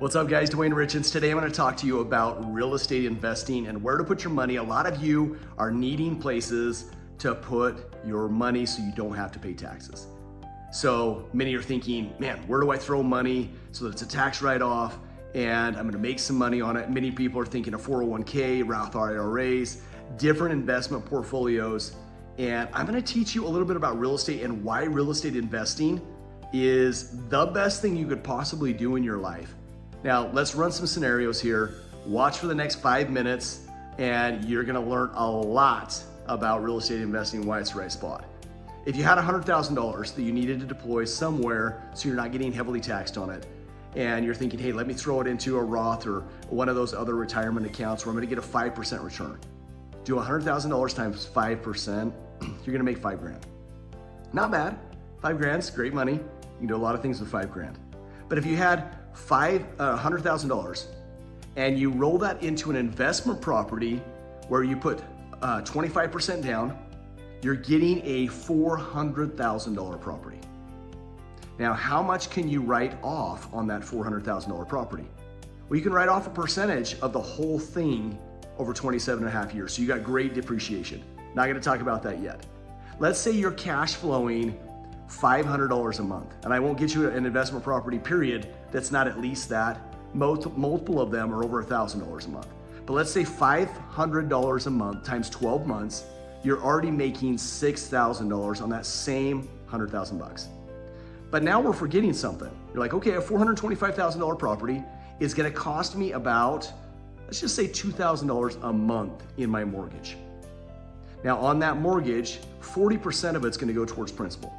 What's up guys, Dwayne Richens. Today I'm going to talk to you about real estate investing and where to put your money. A lot of you are needing places to put your money so you don't have to pay taxes. So many are thinking, man, where do I throw money so that it's a tax write-off and I'm going to make some money on it. Many people are thinking of 401k, Roth IRAs, different investment portfolios. And I'm going to teach you a little bit about real estate and why real estate investing is the best thing you could possibly do in your life. Now, let's run some scenarios here. Watch for the next 5 minutes, and you're gonna learn a lot about real estate investing, why it's the right spot. If you had $100,000 that you needed to deploy somewhere so you're not getting heavily taxed on it, and you're thinking, hey, let me throw it into a Roth or one of those other retirement accounts where I'm gonna get a 5% return. Do $100,000 times 5%, you're gonna make 5 grand. Not bad, 5 grand's great money. You can do a lot of things with 5 grand. But if you had $100,000 and you roll that into an investment property where you put 25% down, you're getting a $400,000 property. Now, how much can you write off on that $400,000 property? Well, you can write off a percentage of the whole thing over 27 and a half years. So you got great depreciation. Not gonna talk about that yet. Let's say you're cash flowing $500 a month, and I won't get you an investment property period that's not at least that. Multiple of them are over $1,000 a month. But let's say $500 a month times 12 months, you're already making $6,000 on that same 100,000 bucks. But now we're forgetting something. You're like, okay, a $425,000 property is gonna cost me about, let's just say $2,000 a month in my mortgage. Now on that mortgage, 40% of it's gonna go towards principal.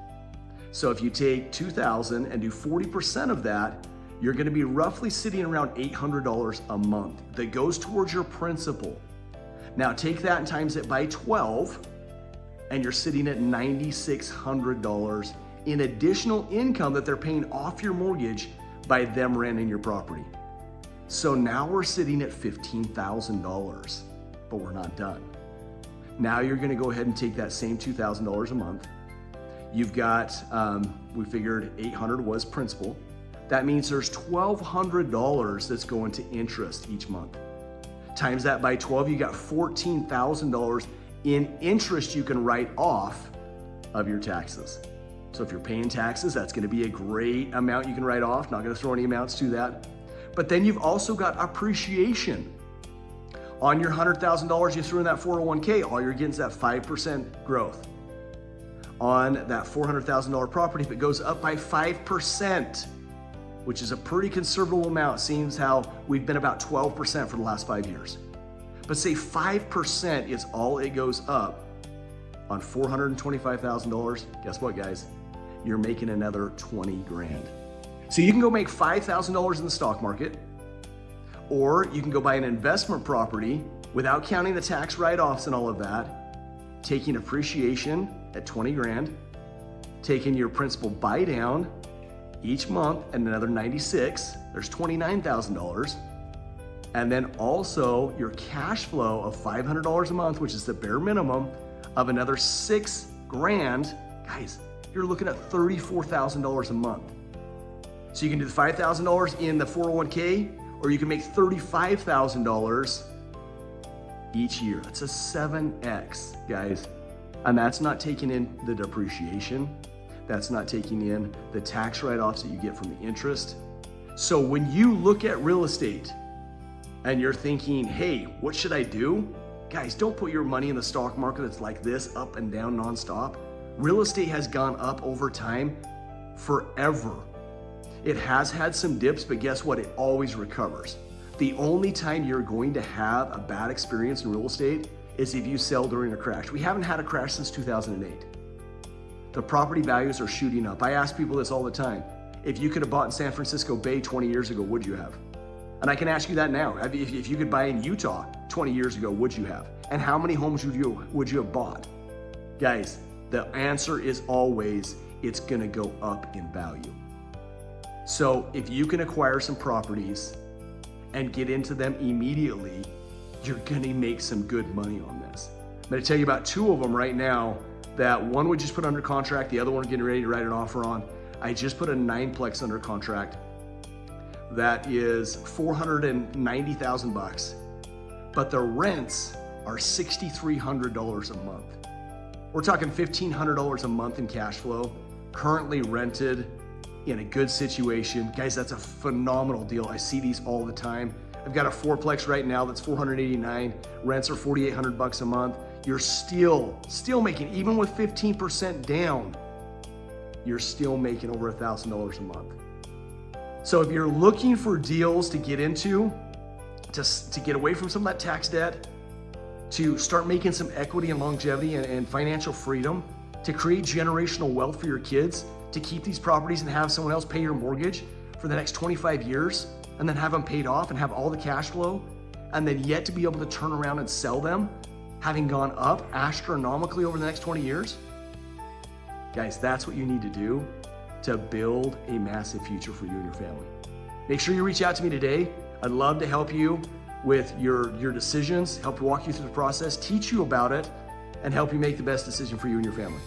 So if you take $2,000 and do 40% of that, you're gonna be roughly sitting around $800 a month that goes towards your principal. Now take that and times it by 12, and you're sitting at $9,600 in additional income that they're paying off your mortgage by them renting your property. So now we're sitting at $15,000, but we're not done. Now you're gonna go ahead and take that same $2,000 a month. You've got, we figured 800 was principal. That means there's $1,200 that's going to interest each month. Times that by 12, you got $14,000 in interest you can write off of your taxes. So if you're paying taxes, that's gonna be a great amount you can write off. Not gonna throw any amounts to that. But then you've also got appreciation. On your $100,000 you threw in that 401k, all you're getting is that 5% growth. On that $400,000 property, if it goes up by 5%, which is a pretty conservative amount, seems how we've been about 12% for the last 5 years. But say 5% is all it goes up on $425,000, guess what guys? You're making another 20 grand. So you can go make $5,000 in the stock market, or you can go buy an investment property without counting the tax write-offs and all of that, taking appreciation at 20 grand, taking your principal buy down each month and another 96, there's $29,000. And then also your cash flow of $500 a month, which is the bare minimum, of another 6 grand. Guys, you're looking at $34,000 a month. So you can do the $5,000 in the 401k, or you can make $35,000 each year. That's a 7X, guys. And that's not taking in the depreciation. That's not taking in the tax write-offs that you get from the interest. So when you look at real estate and you're thinking, hey, what should I do? Guys, don't put your money in the stock market that's like this, up and down nonstop. Real estate has gone up over time forever. It has had some dips, but guess what? It always recovers. The only time you're going to have a bad experience in real estate is if you sell during a crash. We haven't had a crash since 2008. The property values are shooting up. I ask people this all the time. If you could have bought in San Francisco Bay 20 years ago, would you have? And I can ask you that now. If you could buy in Utah 20 years ago, would you have? And how many homes would you have bought? Guys, the answer is always, it's gonna go up in value. So if you can acquire some properties and get into them immediately, you're gonna make some good money on this. I'm gonna tell you about 2 of them right now that one we just put under contract, the other one getting ready to write an offer on. I just put a 9-plex under contract that is $490,000, but the rents are $6,300 a month. We're talking $1,500 a month in cash flow, currently rented in a good situation. Guys, that's a phenomenal deal. I see these all the time. I've got a fourplex right now that's $489. Rents are $4,800 a month. You're still making, even with 15% down, you're still making over $1,000 a month. So if you're looking for deals to get into, to get away from some of that tax debt, to start making some equity and longevity and financial freedom, to create generational wealth for your kids, to keep these properties and have someone else pay your mortgage for the next 25 years, and then have them paid off and have all the cash flow, and then yet to be able to turn around and sell them, having gone up astronomically over the next 20 years. Guys, that's what you need to do to build a massive future for you and your family. Make sure you reach out to me today. I'd love to help you with your decisions, help walk you through the process, teach you about it, and help you make the best decision for you and your family.